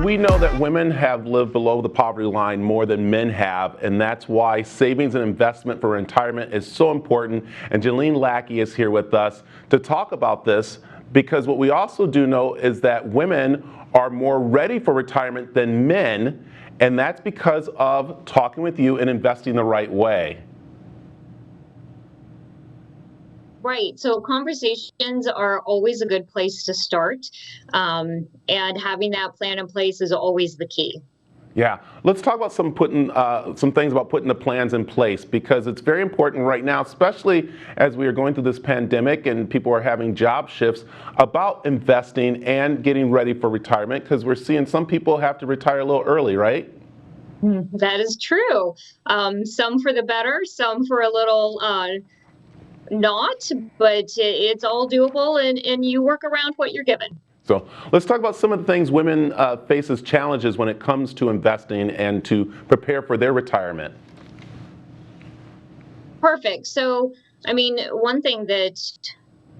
we know that women have lived below the poverty line more than men have, and that's why savings and investment for retirement is so important. And Jalene Lackey is here with us to talk about this, because what we also do know is that women are more ready for retirement than men, and that's because of talking with you and investing the right way. Right. So conversations are always a good place to start. And having that plan in place is always the key. Yeah, let's talk about some things about putting the plans in place, because it's very important right now, especially as we are going through this pandemic and people are having job shifts, about investing and getting ready for retirement, because we're seeing some people have to retire a little early, right? That is true. Some for the better, some for a little not, but it's all doable, and you work around what you're given. So let's talk about some of the things women face as challenges when it comes to investing and to prepare for their retirement. Perfect. So, one thing that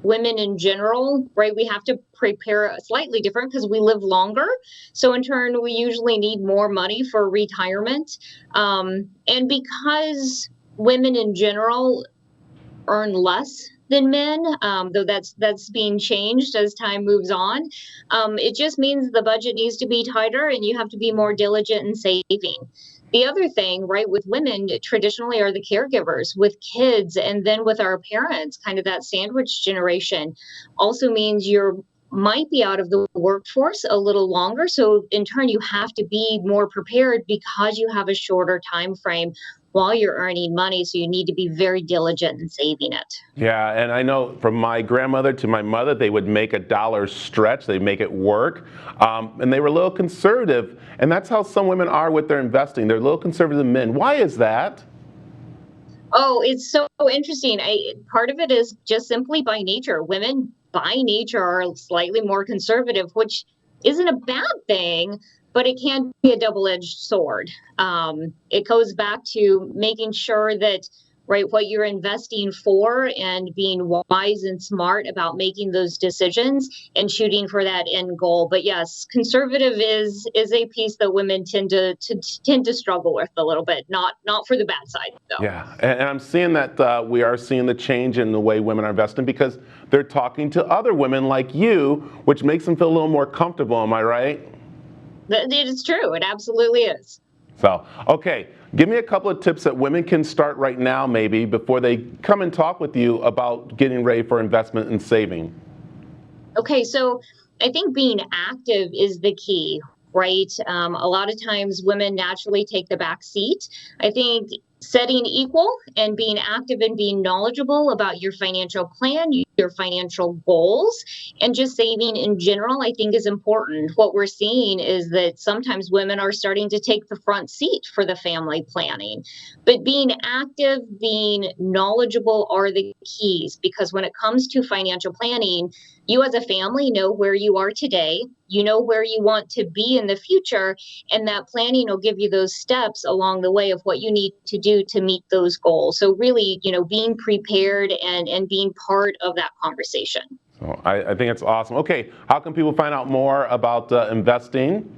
women in general, right, we have to prepare slightly different because we live longer. So in turn, we usually need more money for retirement. And because women in general earn less than men, though that's being changed as time moves on. It just means the budget needs to be tighter and you have to be more diligent in saving. The other thing, right, with women traditionally are the caregivers with kids, and then with our parents, kind of that sandwich generation, also means you might be out of the workforce a little longer. So in turn, you have to be more prepared because you have a shorter time frame while you're earning money. So you need to be very diligent in saving it. Yeah, and I know from my grandmother to my mother, they would make a dollar stretch, they make it work, and they were a little conservative, and that's how some women are with their investing. They're a little conservative than men. Why is that? Oh, it's so interesting. Part of it is just simply by nature. Women by nature are slightly more conservative, which isn't a bad thing, but it can be a double-edged sword. It goes back to making sure that, right, what you're investing for and being wise and smart about making those decisions and shooting for that end goal. But yes, conservative is a piece that women tend to struggle with a little bit. Not for the bad side, though. Yeah, and I'm seeing that we are seeing the change in the way women are investing, because they're talking to other women like you, which makes them feel a little more comfortable. Am I right? It is true. It absolutely is. So, okay, give me a couple of tips that women can start right now, maybe, before they come and talk with you about getting ready for investment and saving. Okay, so I think being active is the key, right? A lot of times women naturally take the back seat. I think setting equal and being active and being knowledgeable about your financial plan, your financial goals, and just saving in general, I think is important. What we're seeing is that sometimes women are starting to take the front seat for the family planning. But being active, being knowledgeable are the keys, because when it comes to financial planning, you as a family know where you are today, you know where you want to be in the future, and that planning will give you those steps along the way of what you need to do to meet those goals. So really, being prepared and being part of that conversation. So I think it's awesome. Okay, how can people find out more about investing?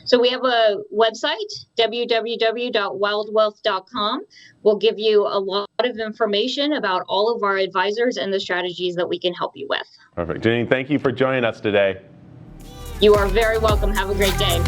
So we have a website, www.wildwealth.com. We'll give you a lot of information about all of our advisors and the strategies that we can help you with. Perfect. Janine, thank you for joining us today. You are very welcome. Have a great day.